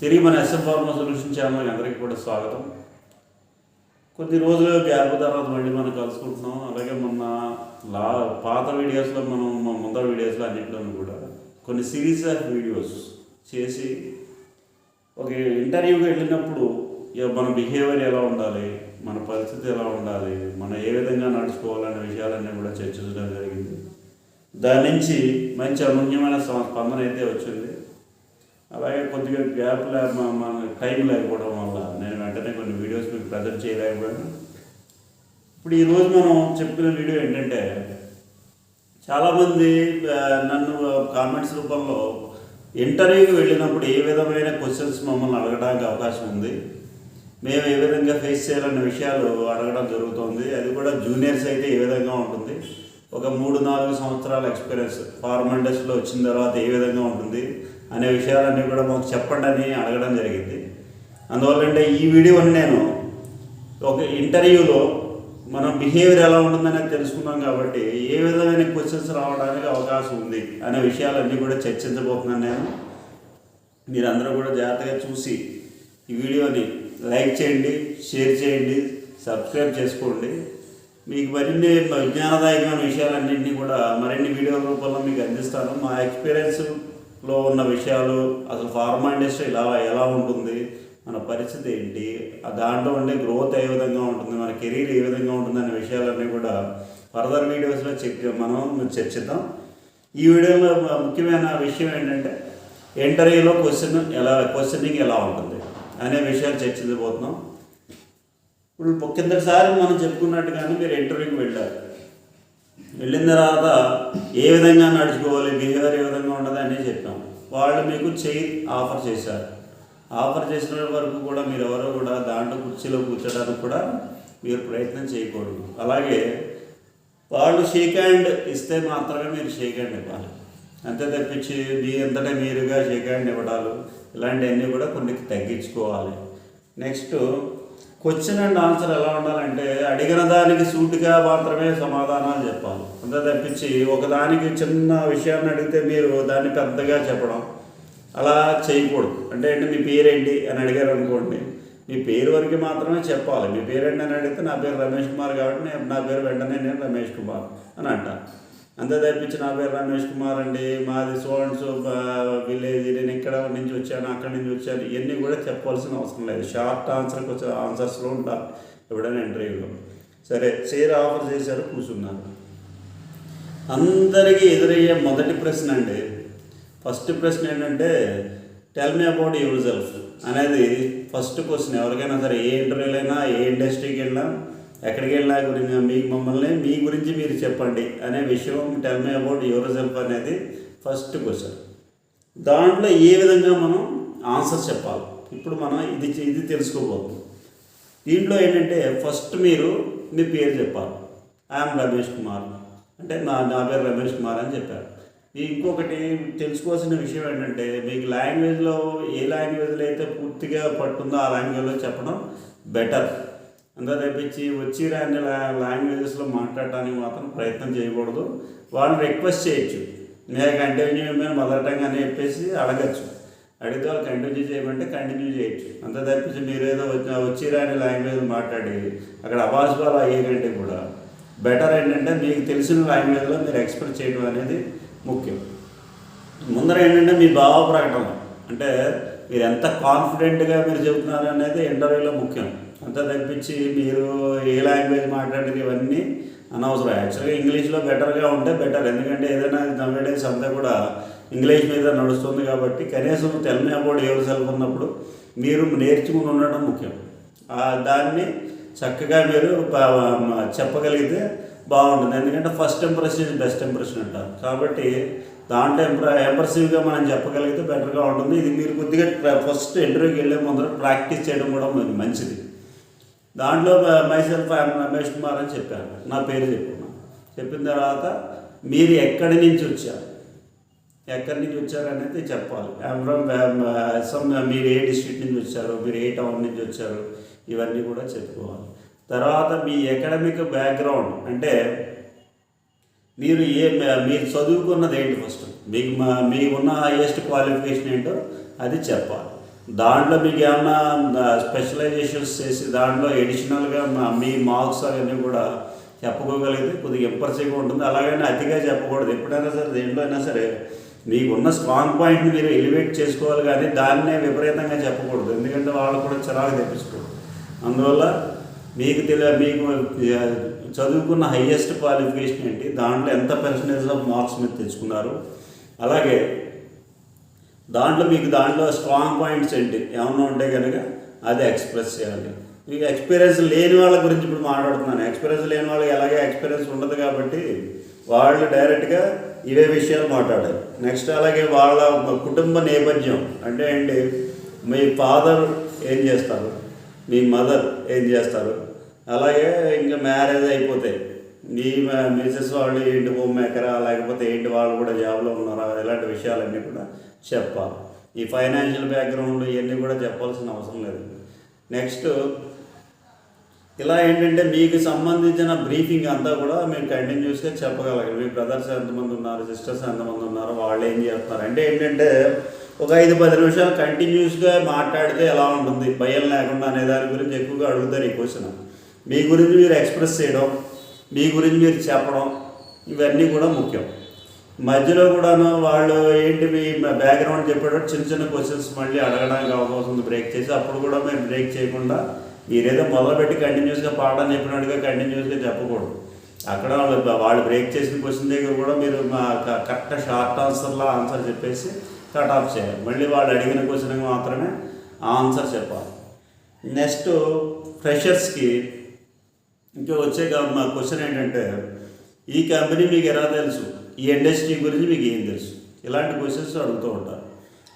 తిరిగి మన S M pharma solution ఛానల్కి అందరికీ కూడా స్వాగతం. కొద్ది రోజులు గ్యాప్ తర్వాత మళ్ళీ మనం కలుసుకుంటున్నాం. అలాగే మొన్న పాత వీడియోస్లో మా ముందర వీడియోస్లో అన్నింటిలోనూ కూడా కొన్ని సిరీస్ ఆఫ్ వీడియోస్ చేసి ఒక ఇంటర్వ్యూకి వెళ్ళినప్పుడు మన బిహేవియర్ ఎలా ఉండాలి, మన పరిస్థితి ఎలా ఉండాలి, మనం ఏ విధంగా నడుచుకోవాలనే విషయాలన్నీ కూడా చర్చించడం జరిగింది. దాని నుంచి మంచి అనూన్యమైన స్పందన అయితే వచ్చింది. అలాగే కొద్దిగా గ్యాప్ మన టైం లేకపోవడం వల్ల నేను వెంటనే కొన్ని వీడియోస్ మీకు ప్రజెంట్ చేయలేకపోయాను. ఇప్పుడు ఈరోజు మనం చెప్పుకునే వీడియో ఏంటంటే, చాలామంది నన్ను కామెంట్స్ రూపంలో ఇంటర్వ్యూకి వెళ్ళినప్పుడు ఏ విధమైన క్వశ్చన్స్ మమ్మల్ని అడగడానికి అవకాశం ఉంది, మేము ఏ విధంగా ఫేస్ చేయాలన్న విషయాలు అడగడం జరుగుతుంది. అది కూడా జూనియర్స్ అయితే ఏ విధంగా ఉంటుంది, ఒక 3-4 సంవత్సరాల ఎక్స్పీరియన్స్ ఫార్మల్ ఇండస్ట్రీలో వచ్చిన తర్వాత ఏ విధంగా ఉంటుంది అనే విషయాలన్నీ కూడా మాకు చెప్పండి అని అడగడం జరిగింది. అందువల్ల ఈ వీడియోని నేను ఒక ఇంటర్వ్యూలో మనం బిహేవియర్ ఎలా ఉంటుందనేది తెలుసుకున్నాం కాబట్టి ఏ విధమైన క్వశ్చన్స్ రావడానికి అవకాశం ఉంది అనే విషయాలన్నీ కూడా చర్చించబోతున్నాను నేను. మీరందరూ కూడా జాగ్రత్తగా చూసి ఈ వీడియోని లైక్ చేయండి, షేర్ చేయండి, సబ్స్క్రైబ్ చేసుకోండి. మీకు మరిన్ని విజ్ఞానదాయకమైన విషయాలన్నింటినీ కూడా మరిన్ని వీడియోల రూపంలో మీకు అందిస్తాను. మా ఎక్స్పీరియన్స్లో ఉన్న విషయాలు, అసలు ఫార్మా ఇండస్ట్రీ ఎలా ఉంటుంది, మన పరిస్థితి ఏంటి, దాంట్లో ఉండే గ్రోత్ ఏ విధంగా ఉంటుంది, మన కెరీర్ ఏ విధంగా ఉంటుంది అనే విషయాలన్నీ కూడా ఫర్దర్ వీడియోస్లో మనం చర్చిద్దాం. ఈ వీడియోలో ముఖ్యమైన విషయం ఏంటంటే, ఇంటర్వ్యూలో క్వశ్చనింగ్ ఎలా ఉంటుంది అనే విషయాలు చర్చించబోతున్నాం. ఇప్పుడు కిందసారి మనం చెప్పుకున్నట్టుగానే మీరు ఇంటర్వ్యూకి వెళ్ళారు. వెళ్ళిన తర్వాత ఏ విధంగా నడుచుకోవాలి, బిహేవియర్ ఏ విధంగా ఉండదు అని చెప్పాం. వాళ్ళు మీకు చైర్ ఆఫర్ చేశారు. ఆఫర్ చేసిన వరకు కూడా మీరు ఎవరో కూడా దాంట్లో కుర్చీలో కూర్చోడానికి కూడా మీరు ప్రయత్నం చేయకూడదు. అలాగే వాళ్ళు షేక్ హ్యాండ్ ఇస్తే మాత్రమే మీరు షేక్ హ్యాండ్ ఇవ్వాలి. అంతే తప్పించి మీ అంతటా మీరుగా షేక్ హ్యాండ్ ఇవ్వడాలు ఇలాంటివన్నీ కూడా కొన్ని తగ్గించుకోవాలి. నెక్స్ట్, క్వశ్చన్ అండ్ ఆన్సర్ ఎలా ఉండాలంటే, అడిగిన దానికి సూటిగా మాత్రమే సమాధానాలు చెప్పాలి. అంతే తప్పించి ఒకదానికి చిన్న విషయాన్ని అడిగితే మీరు దాన్ని పెద్దగా చెప్పడం అలా చేయకూడదు. అంటే మీ పేరేంటి అని అడిగారు అనుకోండి, మీ పేరు వరకు మాత్రమే చెప్పాలి. మీ పేరేంటి అని అడిగితే నా పేరు రమేష్ కుమార్ కాబట్టి నా పేరు వెంటనే నేను రమేష్ కుమార్ అని అంటాను. అంతే తప్పించి నా పేరు రమేష్ కుమార్ అండి, మాది సో విలేజ్, నేను ఇక్కడ నుంచి వచ్చాను, అక్కడి నుంచి వచ్చాను, ఇవన్నీ కూడా చెప్పాల్సిన అవసరం లేదు. షార్ట్ ఆన్సర్స్లో ఉంటారు ఎప్పుడైనా ఇంటర్వ్యూలో. సరే, చైర్ ఆఫర్ చేశారు, కూర్చున్నారు. అందరికీ ఎదురయ్యే మొదటి ప్రశ్న అండి, ఫస్ట్ ప్రశ్న ఏంటంటే, tell me about your self అనేది ఫస్ట్ క్వశ్చన్. ఎవరికైనా సరే, ఏ ఇంటర్వ్యూలో అయినా, ఏ ఇండస్ట్రీకి వెళ్ళినా, ఎక్కడికి వెళ్ళినా గురించి మీ గురించి మీరు చెప్పండి అనే విషయం, tell me about your self అనేది ఫస్ట్ క్వశ్చన్. దాంట్లో ఏ విధంగా మనం ఆన్సర్ చెప్పాలి ఇప్పుడు మనం ఇది తెలుసుకోబోతున్నాం. దీంట్లో ఏంటంటే, ఫస్ట్ మీరు మీ పేరు చెప్పాలి. ఐఎమ్ రమేష్ కుమార్ అంటే నా పేరు రమేష్ కుమార్ అని చెప్పారు. ఇంకొకటి తెలుసుకోవాల్సిన విషయం ఏంటంటే, మీకు లాంగ్వేజ్లో ఏ లాంగ్వేజ్లో అయితే పూర్తిగా పట్టుందో ఆ లాంగ్వేజ్లో చెప్పడం బెటర్. అంతా తప్పించి వచ్చి రాని లాంగ్వేజెస్లో మాట్లాడటానికి మాత్రం ప్రయత్నం చేయకూడదు. వాళ్ళు రిక్వెస్ట్ చేయొచ్చు, నేను కంటిన్యూ మీద మదర్ టంగ్ అని చెప్పేసి అడగచ్చు. అడిగితే వాళ్ళు కంటిన్యూ చేయమంటే కంటిన్యూ చేయొచ్చు. అంతా తప్పించి మీరు ఏదో వచ్చి రాని లాంగ్వేజ్ మాట్లాడి అక్కడ అవాసుబాలు అయ్యే కంటే కూడా బెటర్ ఏంటంటే, మీకు తెలిసిన లాంగ్వేజ్లో మీరు ఎక్స్ప్రెస్ చేయడం అనేది ముఖ్యం. ముందర ఏంటంటే, మీ భావ ప్రకటన అంటే మీరు ఎంత కాన్ఫిడెంట్గా మీరు చెబుతున్నారు అనేది ఇంటర్వ్యూలో ముఖ్యం. అంతా తప్పించి మీరు ఏ లాంగ్వేజ్ మాట్లాడేది ఇవన్నీ అనవసరం. యాక్చువల్గా ఇంగ్లీష్లో బెటర్గా ఉంటే బెటర్. ఎందుకంటే ఏదైనా నవ్వేడేస్ అంతా కూడా ఇంగ్లీష్ మీద నడుస్తుంది కాబట్టి కనీసం tell me about your self ఉన్నప్పుడు మీరు నేర్చుకుని ఉండడం ముఖ్యం. దాన్ని చక్కగా మీరు చెప్పగలిగితే బాగుంటుంది. ఎందుకంటే first impression is best impression అంటారు. కాబట్టి దాంట్లో ఇంప్రెసివ్గా మనం చెప్పగలిగితే బెటర్గా ఉంటుంది. ఇది మీరు కొద్దిగా ఫస్ట్ ఇంటర్వ్యూకి వెళ్ళే ముందర ప్రాక్టీస్ చేయడం కూడా మంచిది. దాంట్లో మైసెల్ఫ్ ఐఎమ్ రమేష్ కుమార్ అని చెప్పాను, నా పేరు చెప్పుకున్నాను. చెప్పిన తర్వాత మీరు ఎక్కడి నుంచి వచ్చారు అనేది చెప్పాలి. మీరు ఏ డిస్ట్రిక్ట్ నుంచి వచ్చారు, మీరు ఏ టౌన్ నుంచి వచ్చారు, ఇవన్నీ కూడా చెప్పుకోవాలి. తర్వాత మీ అకాడమిక్ బ్యాక్గ్రౌండ్ అంటే మీరు చదువుకున్నది ఏంటి, ఫస్ట్ మీకున్న హైయెస్ట్ క్వాలిఫికేషన్ ఏంటో అది చెప్పాలి. దాంట్లో మీకు ఏమన్నా స్పెషలైజేషన్స్ చేసి దాంట్లో ఎడిషనల్గా మీ మార్క్స్ అవన్నీ కూడా చెప్పుకోగలిగితే కొద్దిగా ఇంప్రెసివ్గా ఉంటుంది. అలాగని అతిగా చెప్పకూడదు. ఎప్పుడైనా సరే దేంట్లో అయినా సరే మీకున్న స్ట్రాంగ్ పాయింట్ని మీరు ఎలివేట్ చేసుకోవాలి, కానీ దాన్నే విపరీతంగా చెప్పకూడదు. ఎందుకంటే వాళ్ళు కూడా చిరాకు తెప్పించుకోరు. అందువల్ల మీకు మీకు చదువుకున్న హయ్యెస్ట్ క్వాలిఫికేషన్ ఏంటి, దాంట్లో ఎంత పర్సంటేజ్ ఆఫ్ మార్క్స్ మీరు తెచ్చుకున్నారు, అలాగే దాంట్లో స్ట్రాంగ్ పాయింట్స్ ఏంటి ఏమన్నా ఉంటే కనుక అది ఎక్స్ప్రెస్ చేయాలి. మీకు ఎక్స్పీరియన్స్ లేని వాళ్ళ గురించి ఇప్పుడు మాట్లాడుతున్నాను. ఎక్స్పీరియన్స్ లేని వాళ్ళకి ఎలాగే ఎక్స్పీరియన్స్ ఉండదు కాబట్టి వాళ్ళు డైరెక్ట్గా ఇవే విషయాలు మాట్లాడాలి. నెక్స్ట్ అలాగే వాళ్ళ కుటుంబ నేపథ్యం అంటే ఏంటి, మీ ఫాదర్ ఏం చేస్తారు, మీ మదర్ ఏం చేస్తారు, అలాగే ఇంకా మ్యారేజ్ అయిపోతే మీ మిసెస్ వాళ్ళు ఏంటి హోమ్ మేకరా, లేకపోతే ఏంటి వాళ్ళు కూడా జాబ్లో ఉన్నారా, ఇలాంటి విషయాలన్నీ కూడా చెప్పాలి. ఈ ఫైనాన్షియల్ బ్యాక్గ్రౌండ్ ఇవన్నీ కూడా చెప్పాల్సిన అవసరం లేదు. నెక్స్ట్ ఇలా ఏంటంటే మీకు సంబంధించిన బ్రీఫింగ్ అంతా కూడా మీరు కంటిన్యూస్గా చెప్పగలగాలి. మీ బ్రదర్స్ ఎంతమంది ఉన్నారు, సిస్టర్స్ ఎంతమంది ఉన్నారు, వాళ్ళు ఏం చేస్తున్నారు అంటే ఏంటంటే ఒక 5-10 నిమిషాలు కంటిన్యూస్గా మాట్లాడితే ఎలా ఉంటుంది భయం లేకుండా అనే దాని గురించి ఎక్కువగా అడుగుతారు ఈ క్వశ్చన్. మీ గురించి మీరు ఎక్స్ప్రెస్ చేయడం, మీ గురించి మీరు చెప్పడం, ఇవన్నీ కూడా ముఖ్యం. మధ్యలో కూడాను వాళ్ళు ఏంటి మీ బ్యాక్గ్రౌండ్ చెప్పేటప్పుడు చిన్న చిన్న క్వశ్చన్స్ మళ్ళీ అడగడానికి అవకాశం ఉంది బ్రేక్ చేసి. అప్పుడు కూడా మీరు బ్రేక్ చేయకుండా మీరేదో మొదలుపెట్టి కంటిన్యూస్గా పాఠం చెప్పినట్టుగా కంటిన్యూస్గా చెప్పకూడదు. అక్కడ వాళ్ళు బ్రేక్ చేసిన క్వశ్చన్ దగ్గర కూడా మీరు కరెక్ట్ షార్ట్ ఆన్సర్లో ఆన్సర్ చెప్పేసి కట్ ఆఫ్ చేయాలి. మళ్ళీ వాళ్ళు అడిగిన క్వశ్చన్కి మాత్రమే ఆన్సర్ చెప్పాలి. నెక్స్ట్ ఫ్రెషర్స్కి ఇంకా వచ్చే మా క్వశ్చన్ ఏంటంటే, ఈ కంపెనీ మీకు ఎలా తెలుసు, ఈ ఇండస్ట్రీ గురించి మీకు ఏం తెలుసు, ఇలాంటి క్వశ్చన్స్ అడుగుతూ ఉంటారు.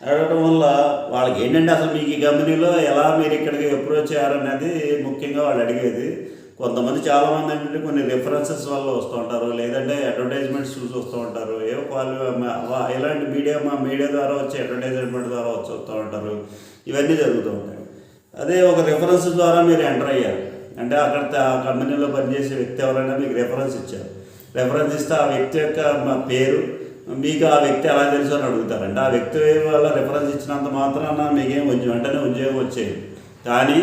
అడగడం వల్ల వాళ్ళకి ఏంటంటే అసలు మీకు ఈ కంపెనీలో ఎలా మీరు ఇక్కడికి అప్రోచ్ అయ్యారనేది ముఖ్యంగా వాళ్ళు అడిగేది. కొంతమంది చాలామంది ఏంటంటే కొన్ని రెఫరెన్సెస్ వల్ల వస్తూ ఉంటారు, లేదంటే అడ్వర్టైజ్మెంట్స్ చూసి వస్తూ ఉంటారు, ఇలాంటి మీడియా ద్వారా వచ్చి అడ్వర్టైజ్మెంట్ ద్వారా వస్తూ ఉంటారు. ఇవన్నీ జరుగుతూ ఉంటాయి. అదే ఒక రెఫరెన్స్ ద్వారా మీరు ఎంటర్ అయ్యారు అంటే అక్కడ ఆ కంపెనీలో పనిచేసే వ్యక్తి ఎవరైనా మీకు రెఫరెన్స్ ఇచ్చారు. రెఫరెన్స్ ఇస్తే ఆ వ్యక్తి యొక్క పేరు, మీకు ఆ వ్యక్తి ఎలా తెలుసు అని అడుగుతారు. అంటే ఆ వ్యక్తి వల్ల రెఫరెన్స్ ఇచ్చినంత మాత్రాన మీకేం వెంటనే ఉద్యోగం వచ్చేది. కానీ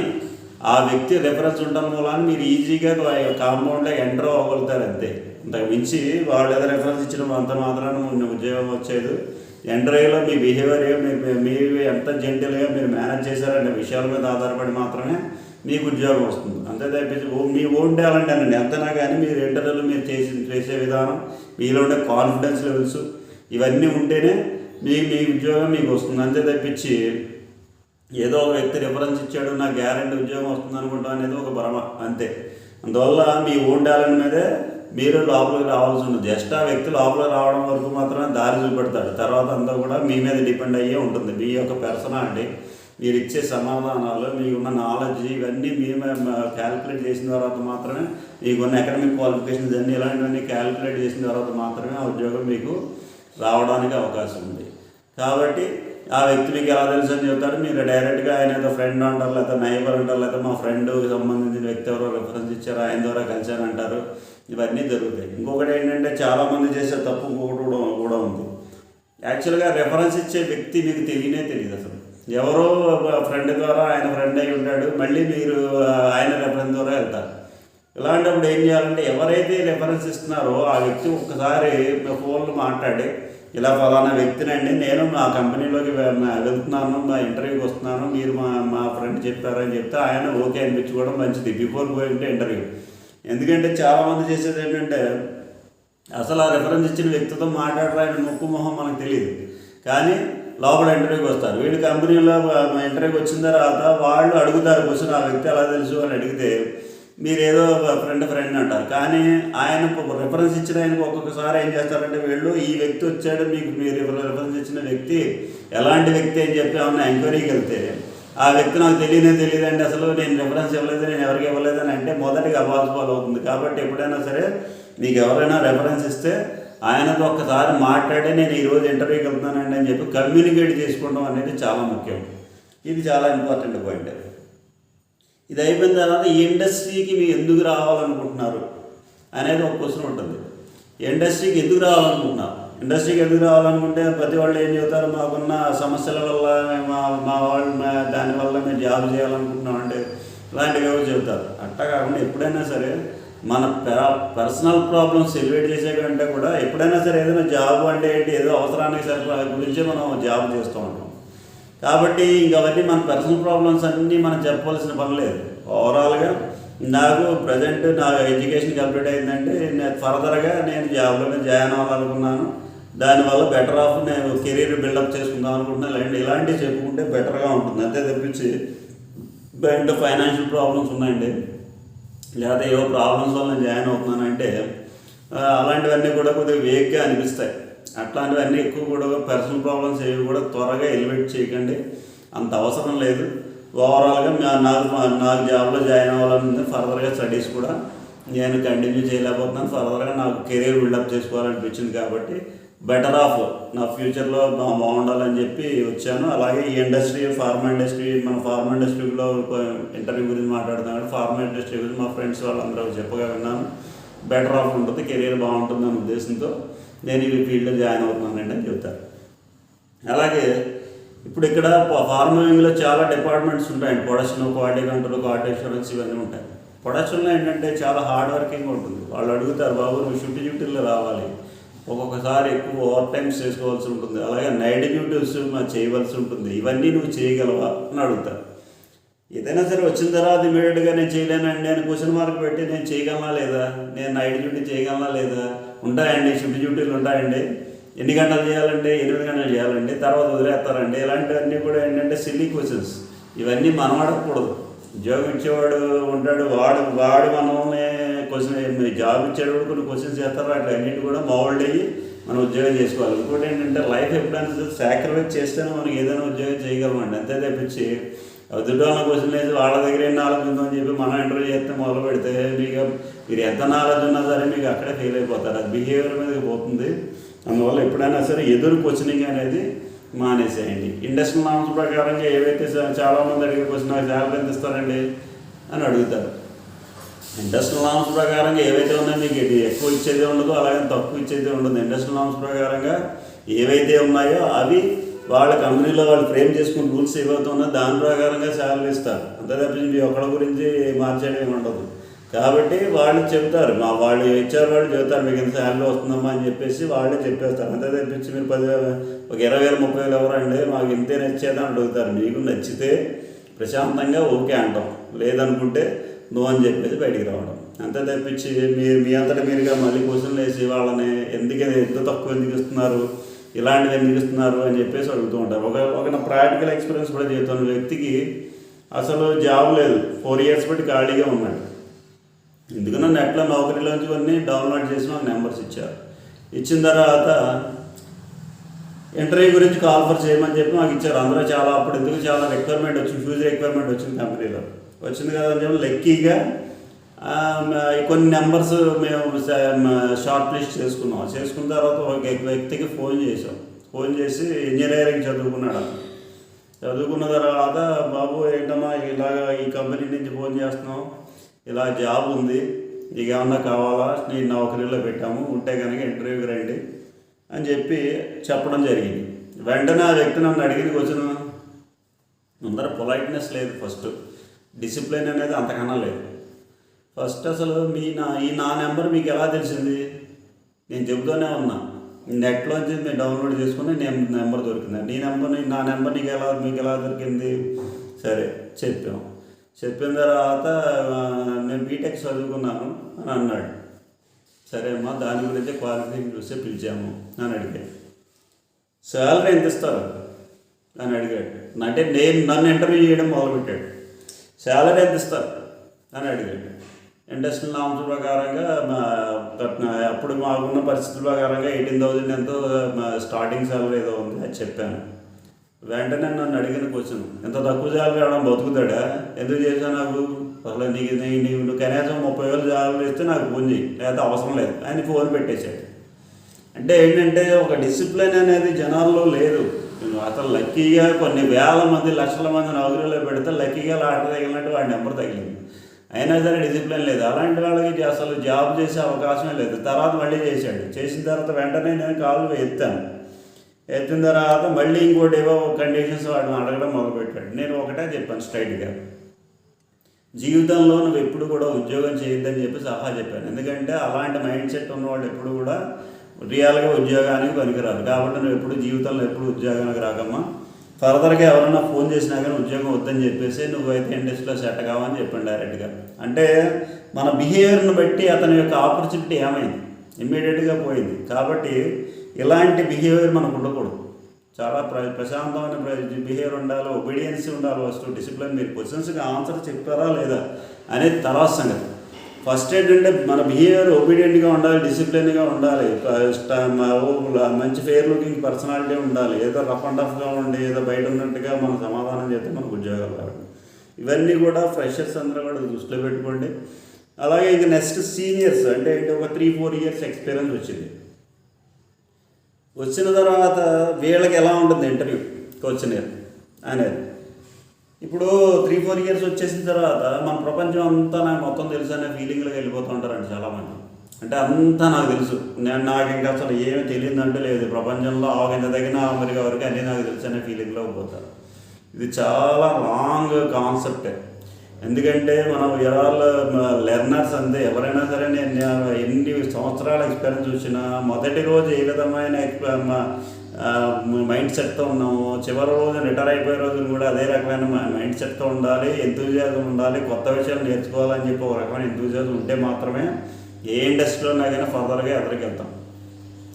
ఆ వ్యక్తి రెఫరెన్స్ ఉండడం వల్ల మీరు ఈజీగా కాంపౌండ్లో ఎంటర్ అవ్వగలుగుతారు అంతే. అంతకు మించి వాళ్ళు ఏదో రెఫరెన్స్ ఇచ్చిన అంత మాత్రాన ఉద్యోగం వచ్చేది. ఎంట్రీలో మీ బిహేవియర్ మీరు ఎంత జెంటిల్గా మీరు మేనేజ్ చేశారనే విషయాల మీద ఆధారపడి మాత్రమే మీకు ఉద్యోగం వస్తుంది. అంతే తప్పించి మీ ఓన్ టాలెంట్ అనండి ఎంతనా కానీ మీరు ఇంటర్వ్యూలో మీరు చేసే విధానం, మీలో ఉండే కాన్ఫిడెన్స్ లెవెల్స్ ఇవన్నీ ఉంటేనే మీ ఉద్యోగం మీకు వస్తుంది. అంతే తప్పించి ఏదో ఒక వ్యక్తి రిఫరెన్స్ ఇచ్చాడు నాకు గ్యారెంటీ ఉద్యోగం వస్తుంది అనుకుంటాం అనేది ఒక భ్రమ అంతే. అందువల్ల మీ ఓన్ టాలెంట్ మీదే మీరు లోపలికి రావాల్సి ఉంటుంది. జస్ట్ ఆ వ్యక్తి లోపలికి రావడం వరకు మాత్రమే దారి చూపెడతాడు. తర్వాత అంతా కూడా మీ మీద డిపెండ్ అయ్యే ఉంటుంది. మీ యొక్క పర్సనాలిటీ, మీరు ఇచ్చే సమాధానాలు, మీకున్న నాలెడ్జ్ ఇవన్నీ మేము క్యాలిక్యులేట్ చేసిన తర్వాత మాత్రమే, మీకున్న అకాడమిక్ క్వాలిఫికేషన్స్ అన్నీ ఇలాంటివన్నీ క్యాలిక్యులేట్ చేసిన తర్వాత మాత్రమే ఆ ఉద్యోగం మీకు రావడానికి అవకాశం ఉంది. కాబట్టి ఆ వ్యక్తి మీకు ఎలా తెలుసు అని చెప్తారు. మీరు డైరెక్ట్గా ఆయన ఏదో ఫ్రెండ్ అంటారు, లేకపోతే నైబర్ అంటారు, లేకపోతే మా ఫ్రెండ్కి సంబంధించిన వ్యక్తి ఎవరో రెఫరెన్స్ ఇచ్చారు ఆయన ద్వారా కలిశానంటారు. ఇవన్నీ జరుగుతాయి. ఇంకొకటి ఏంటంటే చాలామంది చేసే తప్పు ఇంకొకటి కూడా ఉంది. యాక్చువల్గా రెఫరెన్స్ ఇచ్చే వ్యక్తి మీకు తెలియదు అసలు. ఎవరో ఫ్రెండ్ ద్వారా ఆయన ఫ్రెండ్ అయి ఉంటాడు, మళ్ళీ మీరు ఆయన రెఫరెన్స్ ద్వారా వెళ్తారు. ఇలాంటప్పుడు ఏం చేయాలంటే ఎవరైతే రెఫరెన్స్ ఇస్తున్నారో ఆ వ్యక్తి ఒక్కసారి ఫోన్లో మాట్లాడి ఇలా ఫలానా వ్యక్తినండి నేను మా కంపెనీలోకి వెళ్తున్నాను, మా ఇంటర్వ్యూకి వస్తున్నాను, మీరు మా ఫ్రెండ్ చెప్పారని చెప్తే ఆయన ఓకే అనిపించుకోవడం మంచిది బిఫోర్ గోయింగ్ టు ఇంటర్వ్యూ. ఎందుకంటే చాలామంది చేసేది ఏంటంటే అసలు ఆ రెఫరెన్స్ ఇచ్చిన వ్యక్తితో మాట్లాడరా ఆయన ముక్కు మొహం మనకు తెలియదు, కానీ లోపల ఇంటర్వ్యూకి వస్తారు. వీళ్ళు కంపెనీలో ఇంటర్వ్యూకి వచ్చిన తర్వాత వాళ్ళు అడుగుతారు క్వశ్చన్, ఆ వ్యక్తి ఎలా తెలుసు అని అడిగితే మీరు ఏదో ఫ్రెండ్ అంటారు. కానీ ఆయన రిఫరెన్స్ ఇచ్చిన ఆయనకు ఒక్కొక్కసారి ఏం చేస్తారంటే వీళ్ళు ఈ వ్యక్తి వచ్చాడు, మీరు రిఫరెన్స్ ఇచ్చిన వ్యక్తి ఎలాంటి వ్యక్తి అని చెప్పి ఏమన్నా ఎంక్వైరీకి వెళ్తే ఆ వ్యక్తి నాకు తెలియదండి అసలు నేను రిఫరెన్స్ ఇవ్వలేదు, నేను ఎవరికి ఇవ్వలేదని అంటే మొదటిగా అబాస్పాల్ అవుతుంది. కాబట్టి ఎప్పుడైనా సరే మీకు ఎవరైనా రెఫరెన్స్ ఇస్తే ఆయనతో ఒక్కసారి మాట్లాడి నేను ఈరోజు ఇంటర్వ్యూకి వెళ్తున్నానండి అని చెప్పి కమ్యూనికేట్ చేసుకోవడం అనేది చాలా ముఖ్యం. ఇది చాలా ఇంపార్టెంట్ పాయింట్. ఇది అయిపోయిన తర్వాత ఈ ఇండస్ట్రీకి మీరు ఎందుకు రావాలనుకుంటున్నారు అనేది ఒక క్వశ్చన్ ఉంటుంది. ఇండస్ట్రీకి ఎందుకు రావాలనుకుంటున్నారు ఇండస్ట్రీకి ఎందుకు రావాలనుకుంటే ప్రతి వాళ్ళు ఏం చెబుతారు, మాకున్న సమస్యల వల్ల మా వాళ్ళు దానివల్ల మేము జాబ్ చేయాలనుకుంటున్నాం అంటే ఇలాంటివి ఎవరు చెబుతారు. అట్టా కాకుండా ఎప్పుడైనా సరే మన పర్సనల్ ప్రాబ్లమ్స్ ఎలివేట్ చేసే కంటే కూడా ఎప్పుడైనా సరే ఏదైనా జాబ్ అంటే ఏంటి, ఏదో అవసరానికి సరిపడా గురించే మనం జాబ్ చేస్తూ ఉంటాం. కాబట్టి ఇంకా అవన్నీ మన పర్సనల్ ప్రాబ్లమ్స్ అన్నీ మనం చెప్పవలసిన పని లేదు. ఓవరాల్గా నాకు ప్రజెంట్ నా ఎడ్యుకేషన్ కంప్లీట్ అయిందంటే నేను ఫర్దర్గా నేను జాబ్లోనే జాయిన్ అవ్వాలనుకున్నాను. దానివల్ల బెటర్ ఆఫ్ నేను కెరీర్ బిల్డప్ చేసుకుందాం అనుకుంటున్నాను. ఇలాంటివి చెప్పుకుంటే బెటర్గా ఉంటుంది. అంతే తప్పించి బయట ఫైనాన్షియల్ ప్రాబ్లమ్స్ ఉన్నాయండి, లేకపోతే ఏవో ప్రాబ్లమ్స్ వల్ల నేను జాయిన్ అవుతున్నానంటే అలాంటివన్నీ కూడా కొద్దిగా వేగ్గా అనిపిస్తాయి. అట్లాంటివన్నీ ఎక్కువ కూడా పర్సనల్ ప్రాబ్లమ్స్ ఏవి కూడా త్వరగా ఎలివేట్ చేయకండి, అంత అవసరం లేదు. ఓవరాల్గా నాకు జాబ్లో జాయిన్ అవ్వాలని ఫర్దర్గా స్టడీస్ కూడా నేను కంటిన్యూ చేయలేకపోతున్నాను. ఫర్దర్గా నాకు కెరీర్ బిల్డప్ చేసుకోవాలనిపించింది కాబట్టి బెటర్ ఆఫ్ నా ఫ్యూచర్లో బాగుండాలని చెప్పి వచ్చాను. అలాగే ఈ ఇండస్ట్రీ ఫార్మా ఇండస్ట్రీ, మన ఫార్మా ఇండస్ట్రీలో ఇంటర్వ్యూ గురించి మాట్లాడుతున్నాను. ఫార్మా ఇండస్ట్రీ గురించి మా ఫ్రెండ్స్ వాళ్ళందరూ చెప్పగా విన్నాను. బెటర్ ఆఫ్ ఉంటుంది, కెరీర్ బాగుంటుంది అనే ఉద్దేశంతో నేను ఈ ఫీల్డ్లో జాయిన్ అవుతున్నానండి అని చెప్తారు. అలాగే ఇప్పుడు ఇక్కడ ఫార్మింగ్లో చాలా డిపార్ట్మెంట్స్ ఉంటాయండి. Production, quality control, quality assurance ఇవన్నీ ఉంటాయి. ప్రొడక్షన్లో ఏంటంటే చాలా హార్డ్ వర్కింగ్ ఉంటుంది. వాళ్ళు అడుగుతారు, బాబు నువ్వు డ్యూటీలో రావాలి, ఒక్కొక్కసారి ఎక్కువ ఓవర్ టైమ్స్ చేసుకోవాల్సి ఉంటుంది, అలాగే నైట్ డ్యూటీస్ చేయవలసి ఉంటుంది, ఇవన్నీ నువ్వు చేయగలవా అని అడుగుతారు. ఏదైనా సరే వచ్చిన తర్వాత ఇమీడియట్గా నేను చేయలేనండి అని క్వశ్చన్ మార్క్ పెట్టి నేను చేయగలనా లేదా, నేను నైట్ డ్యూటీ చేయగలనా లేదా, ఉంటాయండి షిఫ్ట్ డ్యూటీలు ఉంటాయండి, ఎన్ని గంటలు చేయాలంటే 8 గంటలు చేయాలండి, తర్వాత వదిలేస్తారండి. ఇలాంటివన్నీ కూడా ఏంటంటే సిల్లీ క్వశ్చన్స్. ఇవన్నీ మనం అడగకూడదు. ఉద్యోగం ఇచ్చేవాడు ఉంటాడు, వాడు మనల్ని క్వశ్చన్, జాబ్ ఇచ్చేవాడు కొన్ని క్వశ్చన్స్ చేస్తారు. అట్లా అన్నింటి కూడా మౌల్డ్ అయ్యి మనం ఉద్యోగం చేసుకోవాలి. ఇంకోటి ఏంటంటే లైఫ్ ఎప్పుడైనా సాక్రిఫైస్ చేస్తేనే మనకి ఏదైనా ఉద్యోగం చేయగలమండి. అంతే తప్పించి ఎదుటివాళ్ళ క్వశ్చన్ వేసి వాళ్ళ దగ్గర ఏం నాలెడ్జ్ ఉందని చెప్పి మనం ఇంటర్వ్యూ చేస్తే మొదలు పెడితే మీరు ఎంత నాలెడ్జ్ ఉన్నా సరే మీకు అక్కడే ఫెయిల్ అయిపోతారు. అది బిహేవియర్ మీదకి పోతుంది. అందువల్ల ఎప్పుడైనా సరే ఎదురు క్వశ్చనింగ్ అనేది మానేసేయండి. ఇండస్ట్రియల్ నామ్స్ ప్రకారంగా ఏవైతే చాలామంది అడిగే క్వశ్చన్, నాకు శాలరీ ఎంత ఇస్తారండి అని అడుగుతారు. ఇండస్ట్రియల్ నామ్స్ ప్రకారంగా ఏవైతే ఉన్నాయో మీకు ఎక్కువ ఇచ్చేది ఉండదు, అలాగే తక్కువ ఇచ్చేది ఉండదు. ఇండస్ట్రియల్ నామ్స్ ప్రకారంగా ఏవైతే ఉన్నాయో అవి వాళ్ళ కంపెనీలో వాళ్ళు ఫ్రేమ్ చేసుకుని రూల్స్ ఏవైతే ఉన్నాయో దాని ప్రకారంగా శాలరీ ఇస్తారు. అంతే తప్పించి మీ ఒక్కడి గురించి మార్చేయడం ఉండదు. కాబట్టి వాళ్ళు చెప్తారు, వాళ్ళు ఇచ్చారు, వాళ్ళు చెబుతారు మీకు ఎంత శాలరీ వస్తుందమ్మా అని చెప్పేసి వాళ్ళే చెప్పేస్తారు. అంతే తప్పించి మీరు 10,000, ఒక 20,000, 30,000 ఎవరండి మాకు ఇంతే నచ్చేదని అడుగుతారు. మీకు నచ్చితే ప్రశాంతంగా ఓకే అంటాం, లేదనుకుంటే నో అని చెప్పేసి బయటికి రావడం. అంతే తప్పించి మీరు మీ అంతటా మీరుగా మళ్ళీ క్వశ్చన్లు వేసి వాళ్ళని ఎంత తక్కువ ఎందుకు ఇస్తున్నారు, ఇలాంటివి ఎందుకు ఇస్తున్నారు అని చెప్పేసి అడుగుతూ ఉంటారు. ఒక నా ప్రాక్టికల్ ఎక్స్పీరియన్స్ కూడా చెబుతాను. వ్యక్తికి అసలు జాబ్ లేదు, 4 years బట్టి ఖాళీగా ఉన్నాడు. ఎందుకన్నా నెట్లో నౌకరీలోంచి కొన్ని డౌన్లోడ్ చేసి మాకు నెంబర్స్ ఇచ్చారు. ఇచ్చిన తర్వాత ఇంటర్వ్యూ గురించి కాల్ఫర్ చేయమని చెప్పి మాకు ఇచ్చారు. అందరూ అప్పుడు ఎందుకు చాలా రిక్వైర్మెంట్ వచ్చింది, హ్యూజ్ రిక్వైర్మెంట్ వచ్చింది కంపెనీలో. వచ్చింది కదా అని చెప్పి లక్కీగా కొన్ని నెంబర్స్ మేము షార్ట్ లిస్ట్ చేసుకున్న తర్వాత ఒక వ్యక్తికి ఫోన్ చేసి ఇంజనీరింగ్ చదువుకున్న తర్వాత, బాబు ఏంటమ్మా ఇలాగ ఈ కంపెనీ నుంచి ఫోన్ చేస్తున్నాం, ఇలా జాబ్ ఉంది, నీకు ఏమన్నా కావాలా, నేను నౌకరీలో పెట్టాము, ఉంటే కనుక ఇంటర్వ్యూకి రండి అని చెప్పి చెప్పడం జరిగింది. వెంటనే ఆ వ్యక్తి నన్ను అడిగింది క్వశ్చన్, ముందర పొలైట్నెస్ లేదు, ఫస్ట్ డిసిప్లిన్ అనేది అంతకన్నా లేదు. ఫస్ట్ అసలు నా నెంబర్ మీకు ఎలా తెలిసింది, నేను చెబుతూనే ఉన్నా, నెట్లోంచి నేను డౌన్లోడ్ చేసుకుని నెంబర్ దొరికింది. నా నెంబర్ మీకు ఎలా దొరికింది, సరే చెప్పిన తర్వాత నేను బీటెక్ చదువుకున్నాను అని అన్నాడు. సరే అమ్మా, దాని గురించి క్వాలిఫికేషన్ చూస్తే పిలిచాము అని అడిగాడు. శాలరీ ఎంత ఇస్తారు అని అడిగాడు. అంటే నన్ను ఇంటర్వ్యూ చేయడం మొదలుపెట్టాడు. శాలరీ ఎంత ఇస్తారు అని అడిగాడు. ఇండస్ట్రియల్ నామ్స్ ప్రకారంగా అప్పుడు మాకున్న పరిస్థితుల ప్రకారంగా 18,000 ఎంతో స్టార్టింగ్ శాలరీ ఏదో ఉంది, అది చెప్పాను. వెంటనే నన్ను అడిగిన క్వశ్చన్, ఎంత తక్కువ శాలరీ రావడం బతుకుతాడా, ఎందుకు చేశావు నాకు, అసలు నీకు కనీసం 30,000 శాలరీ ఇస్తే నాకు ఫోన్ చేయి, లేకపోతే అవసరం లేదు ఆయన ఫోన్ పెట్టేశాడు. అంటే ఏంటంటే ఒక డిసిప్లిన్ అనేది జనాల్లో లేదు. అతను లక్కీగా కొన్ని వేల మంది, లక్షల మంది నౌకరీలో పెడితే లక్కీగా లాటరీ తగిలినట్టు వాడి నెంబర్ తగిలింది. అయినా సరే డిసిప్లిన్ లేదు. అలాంటి వాళ్ళకి అసలు జాబ్ చేసే అవకాశమే లేదు. తర్వాత మళ్ళీ చేశాడు. చేసిన తర్వాత వెంటనే నేను కాలు ఎత్తాను. ఎత్తిన తర్వాత మళ్ళీ ఇంకోటి ఏవో కండిషన్స్ వాడిని అడగడం మొదలుపెట్టాడు. నేను ఒకటే చెప్పాను స్ట్రైట్గా, జీవితంలో నువ్వు ఎప్పుడు కూడా ఉద్యోగం చేయొద్దని చెప్పి సలహా చెప్పాను. ఎందుకంటే అలాంటి మైండ్ సెట్ ఉన్నవాళ్ళు ఎప్పుడు కూడా రియల్గా ఉద్యోగానికి పనికిరాదు. కాబట్టి నువ్వు ఎప్పుడు జీవితంలో ఎప్పుడు ఉద్యోగానికి రాకమ్మా. ఫర్దర్గా ఎవరైనా ఫోన్ చేసినా కానీ ఉద్యోగం వద్దని చెప్పేసి నువ్వైతే ఇండస్ట్రీలో సెట్ కావని చెప్పాను డైరెక్ట్గా. అంటే మన బిహేవియర్ని బట్టి అతని యొక్క ఆపర్చునిటీ ఏమైంది, ఇమ్మీడియట్గా పోయింది. కాబట్టి ఇలాంటి బిహేవియర్ మనకు ఉండకూడదు. చాలా ప్రశాంతమైన బిహేవియర్ ఉండాలి, ఒబీడియన్సీ ఉండాలి. ఫస్ట్ డిసిప్లిన్, మీరు క్వశ్చన్స్కి ఆన్సర్ చెప్పారా లేదా అనేది తర్వాత సంగతి. ఫస్ట్ ఏంటంటే మన బిహేవియర్ ఒబీడియంట్గా ఉండాలి, డిసిప్లిన్గా ఉండాలి, మంచి ఫెయిర్ లుకింగ్ పర్సనాలిటీ ఉండాలి. ఏదో రఫ్ అండ్ టఫ్గా ఉండి ఏదో బయట ఉన్నట్టుగా మనం సమాధానం చేస్తే మనకు ఉద్యోగాలు రావాలి. ఇవన్నీ కూడా ఫ్రెషర్స్ అందరూ కూడా దృష్టిలో పెట్టుకోండి. అలాగే ఇంకా నెక్స్ట్ సీనియర్స్ అంటే ఒక 3-4 ఇయర్స్ ఎక్స్పీరియన్స్ వచ్చింది. వచ్చిన తర్వాత వీళ్ళకి ఎలా ఉంటుంది ఇంటర్వ్యూ క్వశ్చనర్ అనేది. ఇప్పుడు 3-4 ఇయర్స్ వచ్చేసిన తర్వాత మన ప్రపంచం అంతా నాకు మొత్తం తెలుసు అనే ఫీలింగ్లోకి వెళ్ళిపోతూ ఉంటారండి చాలామంది. అంటే అంతా నాకు తెలుసు, నాకు ఇంకా అసలు ఏమి తెలియదంటే లేదు, ప్రపంచంలో ఆగింత తగిన అమెరికా వరకు అన్నీ నాకు తెలుసు అనే ఫీలింగ్లోకి పోతారు. ఇది చాలా రాంగ్ కాన్సెప్టే. ఎందుకంటే మనం లెర్నర్స్ అంతే. ఎవరైనా సరే నేను ఎన్ని సంవత్సరాల ఎక్స్పీరియన్స్ వచ్చినా మొదటి రోజు ఏ విధమైన మైండ్ సెట్తో ఉన్నాము, చివరి రోజు రిటైర్ అయిపోయే రోజులు కూడా అదే రకమైన మైండ్ సెట్తో ఉండాలి, ఎంతూజియాజం ఉండాలి, కొత్త విషయాలు నేర్చుకోవాలని చెప్పి ఒక రకమైన ఎంతూజియాజం ఉంటే మాత్రమే ఏ ఇండస్ట్రీలో కానీ ఫర్దర్గా ఎదురుకెళ్తాం.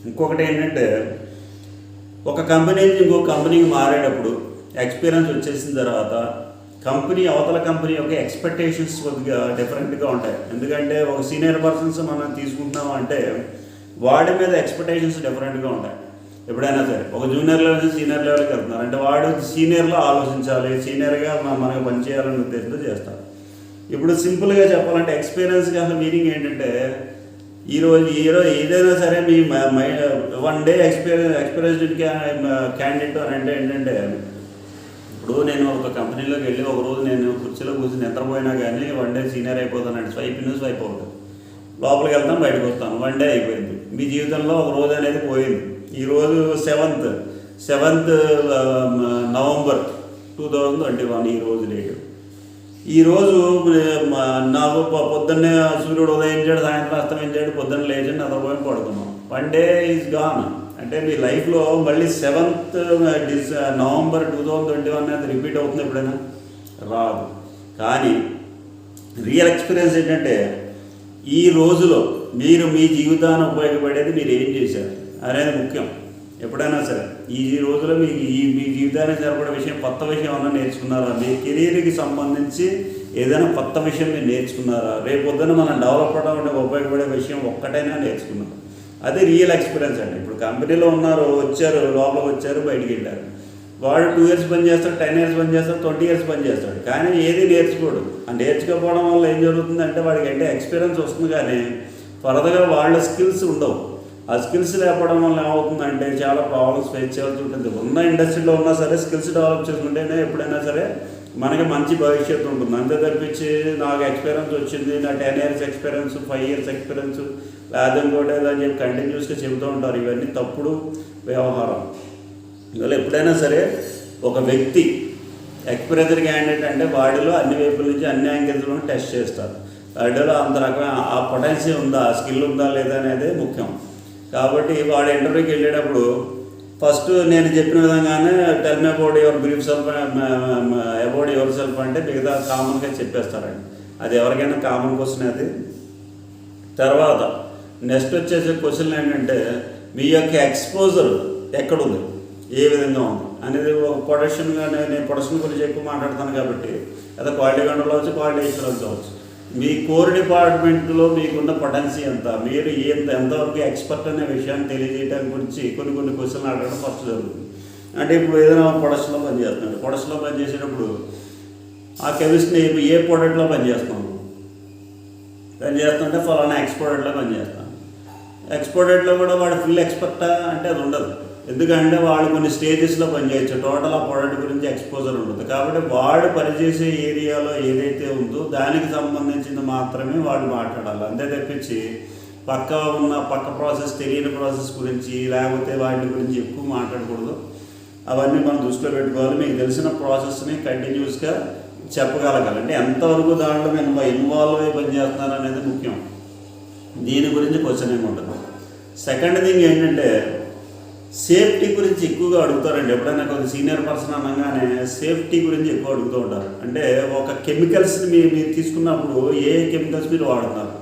ఇంకొకటి ఏంటంటే ఒక కంపెనీ నుంచి ఇంకొక కంపెనీకి మారేటప్పుడు ఎక్స్పీరియన్స్ వచ్చేసిన తర్వాత కంపెనీ అవతల కంపెనీ యొక్క ఎక్స్పెక్టేషన్స్ కొద్దిగా డిఫరెంట్గా ఉంటాయి. ఎందుకంటే ఒక సీనియర్ పర్సన్స్ మనం తీసుకుంటున్నాం అంటే వాడి మీద ఎక్స్పెక్టేషన్స్ డిఫరెంట్గా ఉంటాయి. ఎప్పుడైనా సరే ఒక జూనియర్ లెవెల్ నుంచి సీనియర్ లెవెల్కి వెళ్తున్నారు అంటే వాడు సీనియర్లో ఆలోచించాలి, సీనియర్గా మనకు పనిచేయాలనే ఉద్దేశంతో చేస్తారు. ఇప్పుడు సింపుల్గా చెప్పాలంటే ఎక్స్పీరియన్స్కి అసలు మీనింగ్ ఏంటంటే ఈరోజు ఏదైనా సరే మీ 1 డే ఎక్స్పీరియన్స్డ్ క్యాండిడేట్ అని అంటే ఏంటంటే, ఇప్పుడు నేను ఒక కంపెనీలోకి వెళ్ళి ఒకరోజు నేను కుర్చీలో కూర్చొని నిద్రపోయినా కానీ 1 డే సీనియర్ అయిపోతానండి. స్వైప్ అవుతుంది, లోపలికి వెళ్తాను, బయటకు వస్తాను, 1 డే అయిపోయింది. మీ జీవితంలో ఒక రోజు అనేది పోయింది. ఈరోజు 7th నవంబర్ 2021 ఈరోజు డేటు. ఈరోజు నాకు పొద్దున్నే సూర్యుడు ఉదయించాడు, సాయంత్రం అస్తమించాడు, పొద్దున్న లేచి నిద్రపోయి పడుకున్నాం. 1 డే ఈజ్ గాన్. అంటే మీ లైఫ్లో మళ్ళీ 7th నవంబర్ 2021 అనేది రిపీట్ అవుతుంది ఎప్పుడైనా? రాదు. కానీ రియల్ ఎక్స్పీరియన్స్ ఏంటంటే ఈ రోజులో మీరు మీ జీవితాన్ని ఉపయోగపడేది మీరు ఏం చేశారు అనేది ముఖ్యం. ఎప్పుడైనా సరే ఈ రోజులో మీ జీవితానికి సరిపడే విషయం, కొత్త విషయం ఏమన్నా నేర్చుకున్నారా? మీ కెరీర్కి సంబంధించి ఏదైనా కొత్త విషయం మీరు నేర్చుకున్నారా? రేపు పొద్దున్న మనం డెవలప్ అవడానికి ఉపయోగపడే విషయం ఒక్కటైనా నేర్చుకున్నారు. అది రియల్ ఎక్స్పీరియన్స్ అండి. ఇప్పుడు కంపెనీలో ఉన్నారు, వచ్చారు, లోపలికి వచ్చారు, బయటికి వెళ్ళారు. వాడు 2 ఇయర్స్ పని చేస్తాడు, 10 ఇయర్స్ పని చేస్తాడు, 20 ఇయర్స్ పని చేస్తాడు, కానీ ఏది నేర్చుకోడు. ఆ నేర్చుకోకపోవడం వల్ల ఏం జరుగుతుందంటే వాడికి అంటే ఎక్స్పీరియన్స్ వస్తుంది కానీ ఫర్దర్గా వాళ్ళ స్కిల్స్ ఉండవు. ఆ స్కిల్స్ లేకపోవడం వల్ల ఏమవుతుందంటే చాలా ప్రాబ్లమ్స్ ఫేస్ చేయాల్సి ఉంటుంది. ఉన్న ఇండస్ట్రీలో ఉన్నా సరే స్కిల్స్ డెవలప్ చేసుకుంటేనే ఎప్పుడైనా సరే మనకి మంచి భవిష్యత్తు ఉంటుంది. అంతే తప్పించి నాకు ఎక్స్పీరియన్స్ వచ్చింది, నా 10 ఇయర్స్ ఎక్స్పీరియన్స్, 5 ఇయర్స్ ఎక్స్పీరియన్స్, లేదా ఇంకోటి అని చెప్పి కంటిన్యూస్గా చెబుతూ ఉంటారు. ఇవన్నీ తప్పుడు వ్యవహారం. ఇవాళ ఎప్పుడైనా సరే ఒక వ్యక్తి ఎక్స్పీరియన్స్ క్యాండిడేట్ అంటే వాడిలో అన్ని వైపుల నుంచి అన్ని యాంగిల్స్లో టెస్ట్ చేస్తారు. వాడిలో అంత రకమైన ఆ పొటెన్షియల్ ఉందా, ఆ స్కిల్ ఉందా లేదా అనేది ముఖ్యం. కాబట్టి వాడు ఇంటర్వ్యూకి వెళ్ళేటప్పుడు ఫస్ట్ నేను చెప్పిన విధంగానే tell me about your brief self, about your self అంటే మిగతా కామన్గా చెప్పేస్తారండి. అది ఎవరికైనా కామన్ క్వశ్చన్ అది. తర్వాత నెక్స్ట్ వచ్చేసే క్వశ్చన్ ఏంటంటే మీ యొక్క ఎక్స్పోజర్ ఎక్కడుంది, ఏ విధంగా ఉంది అనేది. ఒక ప్రొడక్షన్గా నేను ప్రొడక్షన్ గురించి ఎక్కువ మాట్లాడతాను కాబట్టి అదే క్వాలిటీ కంట్రోల్ అవచ్చు, క్వాలిటీ ఇన్సూరెన్స్ అవచ్చు. మీ కోర్ డిపార్ట్మెంట్లో మీకున్న పొటెన్సీ ఎంత, మీరు ఎంతవరకు ఎక్స్పర్ట్ అనే విషయాన్ని తెలియజేయడం గురించి కొన్ని క్వశ్చన్లు అడగడం ఫస్ట్ జరుగుతుంది. అంటే ఇప్పుడు ఏదైనా ప్రొడక్షన్లో పనిచేస్తున్నాడు, ప్రొడక్షన్లో పనిచేసేటప్పుడు ఆ కెమిస్ట్ని ఏ ప్రోడక్ట్లో పనిచేస్తుంటే ఫలానా ఎక్స్పోర్టెడ్లో పనిచేస్తాను. ఎక్స్పోర్టెడ్లో కూడా వాడు ఫుల్ ఎక్స్పర్టా అంటే అది ఉండదు. ఎందుకంటే వాళ్ళు కొన్ని స్టేజెస్లో పనిచేయచ్చు, టోటల్ ఆ ప్రోడక్ట్ గురించి ఎక్స్పోజర్ ఉంటుంది. కాబట్టి వాడు పనిచేసే ఏరియాలో ఏదైతే ఉందో దానికి సంబంధించింది మాత్రమే వాళ్ళు మాట్లాడాలి. అంతే తప్పించి పక్క ప్రాసెస్, తెలియని ప్రాసెస్ గురించి లేకపోతే వాటి గురించి ఎక్కువ మాట్లాడకూడదు. అవన్నీ మనం దృష్టిలో పెట్టుకోవాలి. మీకు తెలిసిన ప్రాసెస్ని కంటిన్యూస్గా చెప్పగలగాలి. అంటే ఎంతవరకు దాంట్లో మేము ఇన్వాల్వ్ అయ్యి పనిచేస్తున్నారు అనేది ముఖ్యం. దీని గురించి క్వశ్చన్ ఏమి ఉంటుంది. సెకండ్ థింగ్ ఏంటంటే సేఫ్టీ గురించి ఎక్కువగా అడుగుతారండి. ఎప్పుడైనా కొంచెం సీనియర్ పర్సన్ అనగానే సేఫ్టీ గురించి ఎక్కువ అడుగుతూ ఉంటారు. అంటే ఒక కెమికల్స్ని మీరు తీసుకున్నప్పుడు ఏ కెమికల్స్ మీరు వాడుతున్నారు,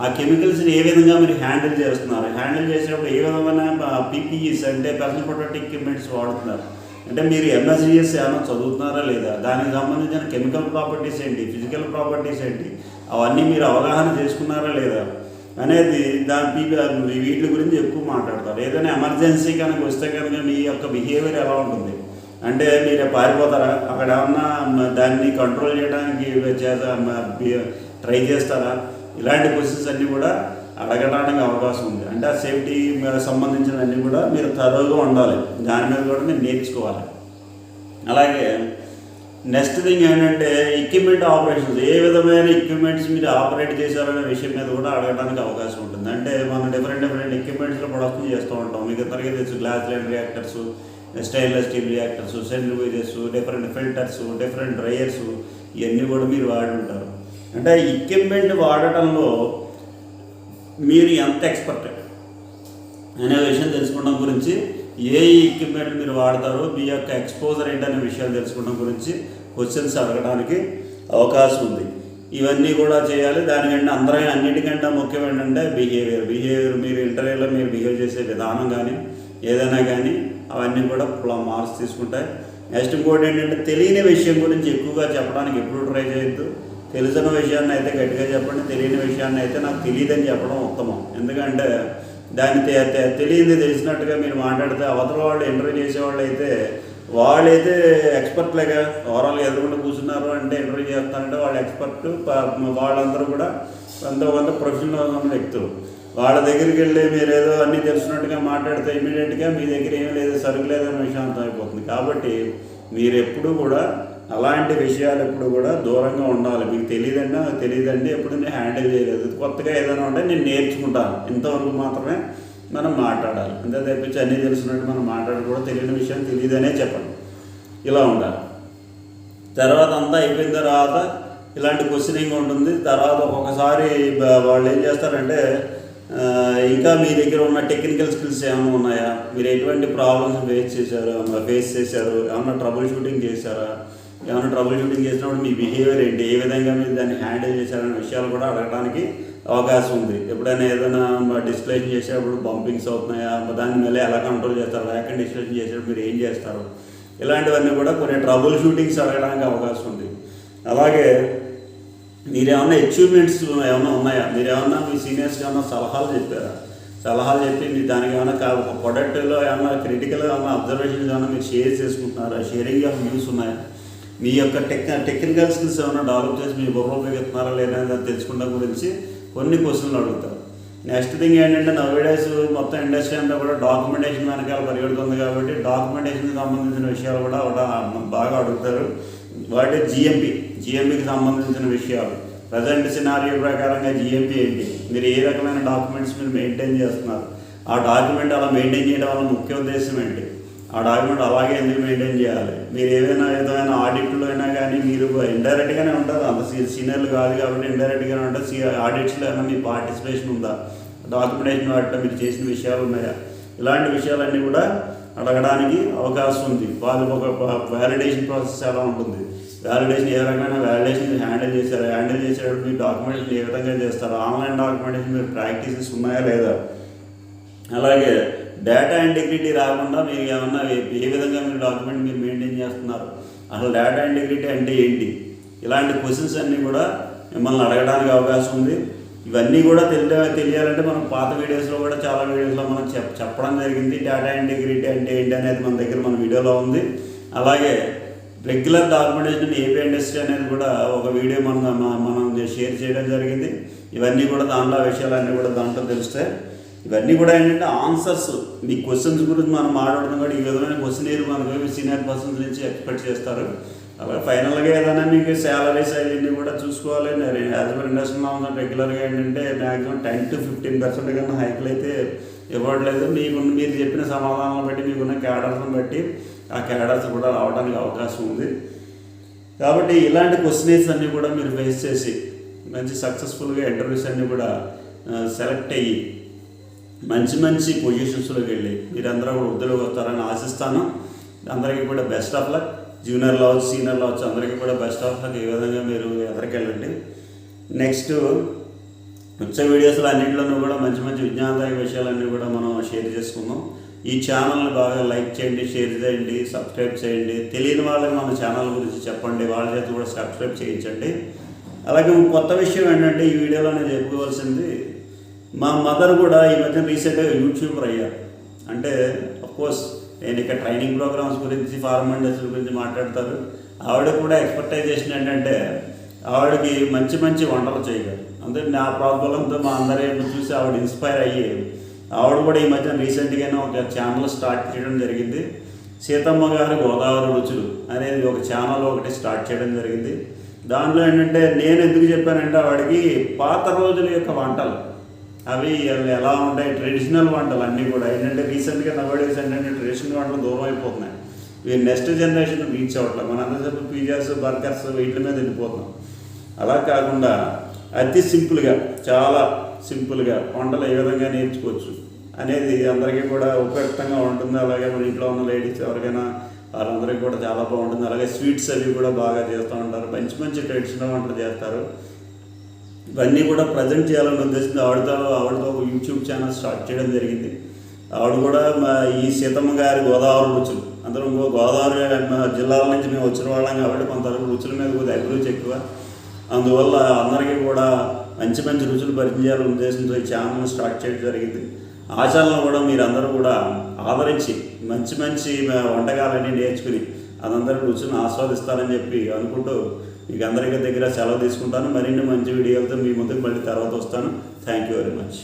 ఆ కెమికల్స్ని ఏ విధంగా మీరు హ్యాండిల్ చేస్తున్నారు, హ్యాండిల్ చేసేటప్పుడు ఏ విధమైన పీపీఈస్ అంటే పర్సనల్ ప్రొటెక్టివ్ ఎక్విప్మెంట్స్ వాడుతున్నారు, అంటే మీరు ఎంఎస్డిఎస్ ఏమైనా చదువుతున్నారా లేదా, దానికి సంబంధించిన కెమికల్ ప్రాపర్టీస్ ఏంటి, ఫిజికల్ ప్రాపర్టీస్ ఏంటి, అవన్నీ మీరు అవగాహన చేసుకున్నారా లేదా అనేది వీటి గురించి ఎక్కువ మాట్లాడతారు. ఏదైనా ఎమర్జెన్సీ కనుక వస్తే కనుక మీ యొక్క బిహేవియర్ ఎలా ఉంటుంది, అంటే మీరు పారిపోతారా, అక్కడ ఏమన్నా దాన్ని కంట్రోల్ చేయడానికి ట్రై చేస్తారా, ఇలాంటి క్వశ్చన్స్ అన్నీ కూడా అడగడానికి అవకాశం ఉంది. అంటే ఆ సేఫ్టీ సంబంధించినవన్నీ కూడా మీరు తరోగా ఉండాలి, దాని మీద కూడా మీరు నేర్చుకోవాలి. అలాగే నెక్స్ట్ థింగ్ ఏంటంటే ఎక్విప్మెంట్ ఆపరేషన్స్, ఏ విధమైన ఎక్విప్మెంట్స్ మీరు ఆపరేట్ చేశారనే విషయం మీద కూడా అడగడానికి అవకాశం ఉంటుంది. అంటే మనం డిఫరెంట్ ఎక్విప్మెంట్స్లో ప్రొడక్షన్ చేస్తూ ఉంటాం. మీకు అందరికీ తెలుసు, glass line reactors, stainless steel reactors, centrifuges, different filters, different dryers, ఇవన్నీ కూడా మీరు వాడి ఉంటారు. అంటే ఎక్విప్మెంట్ వాడటంలో మీరు ఎంత ఎక్స్పర్ట్ అనే విషయం తెలుసుకోవడం గురించి, ఏ ఎక్విప్మెంట్ మీరు వాడతారో మీ యొక్క ఎక్స్పోజర్ ఏంటనే విషయాలు తెలుసుకోవడం గురించి క్వశ్చన్స్ అడగడానికి అవకాశం ఉంది. ఇవన్నీ కూడా చేయాలి. దానికంటే అన్నిటికంటే ముఖ్యం ఏంటంటే బిహేవియర్ మీరు ఇంటర్వ్యూలో మీరు బిహేవ్ చేసే విధానం కానీ ఏదైనా కానీ అవన్నీ కూడా మార్క్స్ తీసుకుంటాయి. నెక్స్ట్ ఇంకోటి ఏంటంటే తెలియని విషయం గురించి ఎక్కువగా చెప్పడానికి ఎప్పుడు ట్రై చేయొద్దు. తెలిసిన విషయాన్ని అయితే గట్టిగా చెప్పండి, తెలియని విషయాన్ని అయితే నాకు తెలియదని చెప్పడం ఉత్తమం. ఎందుకంటే దాన్ని తెలియదు తెలిసినట్టుగా మీరు మాట్లాడితే అవతల వాళ్ళు ఇంటర్వ్యూ చేసేవాళ్ళు అయితే వాళ్ళైతే ఎక్స్పర్ట్లేగా ఓవరాల్ ఎదురుకుండా కూర్చున్నారు అంటే ఇంటర్వ్యూ చేస్తారంటే వాళ్ళు ఎక్స్పర్ట్, వాళ్ళందరూ కూడా కొంత ప్రొఫెషనల్ ఉన్న వ్యక్తులు. వాళ్ళ దగ్గరికి వెళ్ళి మీరు ఏదో అన్నీ తెలిసినట్టుగా మాట్లాడితే ఇమీడియట్గా మీ దగ్గర ఏం లేదు, సరుకు లేదనే విషయం అర్థమైపోతుంది. కాబట్టి మీరు ఎప్పుడూ కూడా అలాంటి విషయాలు ఎప్పుడు కూడా దూరంగా ఉండాలి. మీకు తెలియదండి ఎప్పుడు నేను హ్యాండిల్ చేయలేదు, కొత్తగా ఏదైనా ఉంటే నేను నేర్చుకుంటాను, ఇంతవరకు మాత్రమే మనం మాట్లాడాలి. అంతే తప్పించి అన్నీ తెలిసినట్టు మనం మాట్లాడకూడదు. తెలియని విషయం తెలియదనే చెప్పండి, ఇలా ఉండాలి. తర్వాత అంతా అయిపోయిన తర్వాత ఇలాంటి క్వశ్చనింగ్ ఉంటుంది. తర్వాత ఒక్కొక్కసారి వాళ్ళు ఏం చేస్తారంటే ఇంకా మీ దగ్గర ఉన్న టెక్నికల్ స్కిల్స్ ఏమైనా ఉన్నాయా, మీరు ఎటువంటి ప్రాబ్లమ్స్ ఫేస్ చేశారు, ఏమన్నా ట్రబుల్ షూటింగ్ చేశారా, ఏమైనా ట్రబుల్ షూటింగ్ చేసినప్పుడు మీ బిహేవియర్ ఏంటి, ఏ విధంగా మీరు దాన్ని హ్యాండిల్ చేశారనే విషయాలు కూడా అడగడానికి అవకాశం ఉంది. ఎప్పుడైనా ఏదైనా డిస్ప్లేషన్ చేసేటప్పుడు బంపింగ్స్ అవుతున్నాయా, దాని మీద ఎలా కంట్రోల్ చేస్తారు, వ్యాకెంట్ డిస్ప్లేషన్ చేసేటప్పుడు మీరు ఏం చేస్తారు, ఇలాంటివన్నీ కూడా కొన్ని ట్రబుల్ షూటింగ్స్ అడగడానికి అవకాశం ఉంది. అలాగే మీరు ఏమన్నా అచీవ్మెంట్స్ ఏమైనా ఉన్నాయా, మీరు ఏమన్నా మీ సీనియర్స్కి ఏమన్నా సలహాలు చెప్పి మీరు దానికి ఏమైనా ఒక ప్రొడక్ట్లో ఏమన్నా క్రిటికల్గా ఏమన్నా అబ్జర్వేషన్స్ ఏమైనా మీరు షేర్ చేసుకుంటున్నారా, షేరింగ్ ఆఫ్ న్యూస్ ఉన్నాయా, మీ యొక్క టెక్నికల్ స్కిల్స్ ఏమైనా డెవలప్ చేసి మీ బుర్ర ఉపయోగిస్తున్నారా లేదా తెలుసుకోవడం గురించి కొన్ని క్వశ్చన్లు అడుగుతారు. నెక్స్ట్ థింగ్ ఏంటంటే నవ్వేడేస్ మొత్తం ఇండస్ట్రీ అంతా కూడా డాక్యుమెంటేషన్ వెనకాల పరిగెడుతుంది. కాబట్టి డాక్యుమెంటేషన్కి సంబంధించిన విషయాలు కూడా బాగా అడుగుతారు. వాటి జిఎంపికి సంబంధించిన విషయాలు, ప్రజెంట్ సినారియో ప్రకారంగా జిఎంపి ఏంటి, మీరు ఏ రకమైన డాక్యుమెంట్స్ మీరు మెయింటైన్ చేస్తున్నారు, ఆ డాక్యుమెంట్ అలా మెయింటైన్ చేయడం వల్ల ముఖ్య ఉద్దేశం ఏంటి, ఆ డాక్యుమెంట్ అలాగే ఎందుకు మెయింటైన్ చేయాలి, మీరు ఏదైనా ఆడిట్లో అయినా కానీ మీరు ఇండైరెక్ట్గానే ఉంటారు, అంత సీనియర్లు కాదు కాబట్టి ఇండైరెక్ట్గానే ఉంటారు. ఆడిట్స్లో ఏమైనా మీ పార్టిసిపేషన్ ఉందా, డాక్యుమెంటేషన్ వాటిలో మీరు చేసిన విషయాలు ఉన్నాయా, ఇలాంటి విషయాలన్నీ కూడా అడగడానికి అవకాశం ఉంది. వాళ్ళు ఒక వ్యాలిడేషన్ ప్రాసెస్ ఎలా ఉంటుంది, వ్యాలిడేషన్ ఏ రకమైన వ్యాలిడేషన్ మీరు హ్యాండిల్ చేసేటప్పుడు మీరు డాక్యుమెంటేషన్ ఏ విధంగా చేస్తారు, ఆన్లైన్ డాక్యుమెంటేషన్ మీరు ప్రాక్టీసెస్ ఉన్నాయా లేదా, అలాగే డేటా ఇంటిగ్రిటీ రాకుండా మీరు ఏమన్నా ఏ విధంగా మీరు డాక్యుమెంట్ మీరు మెయింటైన్ చేస్తున్నారు, అసలు డేటా ఇంటిగ్రిటీ అంటే ఏంటి, ఇలాంటి క్వశ్చన్స్ అన్నీ కూడా మిమ్మల్ని అడగడానికి అవకాశం ఉంది. ఇవన్నీ కూడా తెలియాలంటే మనం పాత వీడియోస్లో కూడా చాలా వీడియోస్లో మనం చెప్పడం జరిగింది. డేటా ఇంటిగ్రిటీ అంటే ఏంటి అనేది మన వీడియోలో ఉంది. అలాగే రెగ్యులర్ డాక్యుమెంటేషన్ ఏపీ ఇండస్ట్రీ అనేది కూడా ఒక వీడియో మనం షేర్ చేయడం జరిగింది. ఇవన్నీ కూడా దాంట్లో విషయాలన్నీ కూడా దాంట్లో తెలుస్తాయి. ఇవన్నీ కూడా ఏంటంటే ఆన్సర్స్. మీ క్వశ్చన్స్ గురించి మనం మాట్లాడుతున్నాం కూడా ఈ విధమైన క్వశ్చన్ మనకు సీనియర్ పర్సన్స్ నుంచి ఎక్స్పెక్ట్ చేస్తారు. అలాగే ఫైనల్గా ఏదైనా మీకు శాలరీస్ అవన్నీ కూడా చూసుకోవాలి. నేను యాజ్ పర్ ఇండస్ట్రీలో ఉన్న రెగ్యులర్గా ఏంటంటే మ్యాక్సిమం 10 to 15% కన్నా హైక్లు అయితే ఇవ్వట్లేదు. మీరు చెప్పిన సమాధానాలను బట్టి మీకున్న క్యాడర్స్ని బట్టి ఆ క్యాడర్స్ కూడా రావడానికి అవకాశం ఉంది. కాబట్టి ఇలాంటి క్వశ్చన్స్ అన్నీ కూడా మీరు ఫేస్ చేసి మంచి సక్సెస్ఫుల్గా ఇంటర్వ్యూస్ అన్నీ కూడా సెలెక్ట్ అయ్యి మంచి మంచి పొజిషన్స్లోకి వెళ్ళి మీరందరూ కూడా వృద్ధిలోకి వస్తారని ఆశిస్తాను. అందరికీ కూడా బెస్ట్ ఆఫ్ లక్. జూనియర్లో అవచ్చు, సీనియర్లో అవచ్చు, అందరికీ కూడా బెస్ట్ ఆఫ్ లక్. ఈ విధంగా మీరు ఎదరికెళ్ళండి. నెక్స్ట్ వచ్చే వీడియోస్లో అన్నింటిలోనూ కూడా మంచి మంచి విజ్ఞానదాయక విషయాలన్నీ కూడా మనం షేర్ చేసుకుందాం. ఈ ఛానల్ని బాగా లైక్ చేయండి, షేర్ చేయండి, సబ్స్క్రైబ్ చేయండి. తెలియని వాళ్ళకి మన ఛానల్ గురించి చెప్పండి, వాళ్ళ చేత కూడా సబ్స్క్రైబ్ చేయించండి. అలాగే కొత్త విషయం ఏంటంటే ఈ వీడియోలో నేను చెప్పుకోవాల్సింది, మా మదర్ కూడా ఈ మధ్య రీసెంట్గా యూట్యూబర్ అయ్యారు. అంటే అఫ్కోర్స్ నేను ఇక్కడ ట్రైనింగ్ ప్రోగ్రామ్స్ గురించి, ఫార్మ్ ఇండస్ట్రీ గురించి మాట్లాడతారు. ఆవిడ కూడా ఎక్స్పెక్టైజేషన్ ఏంటంటే ఆవిడకి మంచి మంచి వంటలు చేయగలరు. అంటే నా ప్రోద్బలంతో మా అందరూ చూసి ఆవిడ ఇన్స్పైర్ అయ్యి ఆవిడ కూడా ఈ మధ్య రీసెంట్గానే ఒక ఛానల్ స్టార్ట్ చేయడం జరిగింది. సీతమ్మ గారి గోదావరి రుచులు అనేది ఒక ఛానల్ ఒకటి స్టార్ట్ చేయడం జరిగింది. దాంట్లో ఏంటంటే నేను ఎందుకు చెప్పానంటే ఆవిడకి పాత రోజుల యొక్క వంటలు అవి ఎలా ఉంటాయి, ట్రెడిషనల్ వంటలు అన్నీ కూడా ఏంటంటే రీసెంట్గా నవేడేస్ ఏంటంటే ట్రెడిషనల్ వంటలు దూరం అయిపోతున్నాయి. ఇవి నెక్స్ట్ జనరేషన్ రీచ్ అవ్వట్లేదు. మన అందరూ పిజ్జాస్, బర్గర్స్ వీటి మీద వెళ్ళిపోతున్నాం. అలా కాకుండా అతి సింపుల్గా, చాలా సింపుల్గా వంటలు ఏ విధంగా నేర్చుకోవచ్చు అనేది అందరికీ కూడా ఉపయుక్తంగా ఉంటుంది. అలాగే మన ఇంట్లో ఉన్న లేడీస్ ఎవరికైనా వాళ్ళందరికీ కూడా చాలా బాగుంటుంది. అలాగే స్వీట్స్ అవి కూడా బాగా చేస్తూ ఉంటారు. మంచి మంచి ట్రెడిషనల్ వంటలు చేస్తారు. ఇవన్నీ కూడా ప్రజెంట్ చేయాలని ఉద్దేశంతో ఆవిడతో ఒక యూట్యూబ్ ఛానల్ స్టార్ట్ చేయడం జరిగింది. ఆవిడ కూడా ఈ సీతమ్మ గారి గోదావరి రుచులు, అందరూ గోదావరి జిల్లాల నుంచి మేము వచ్చిన వాళ్ళం కాబట్టి కొంత రుచుల మీద కొద్దిగా అభిరుచి ఎక్కువ. అందువల్ల అందరికీ కూడా మంచి మంచి రుచులు పరిచయం చేయాలనే ఉద్దేశంతో ఈ ఛానల్ స్టార్ట్ చేయడం జరిగింది. ఆ ఛానల్ కూడా మీరందరూ కూడా ఆదరించి మంచి మంచి వంటకాలన్నీ నేర్చుకుని అదందరూ రుచిని ఆస్వాదిస్తారని చెప్పి అనుకుంటూ మీకు అందరికీ దగ్గర సెలవు తీసుకుంటాను. మరిన్ని మంచి వీడియోలతో మీ ముందుకు మళ్ళీ తర్వాత వస్తాను. Thank you very much.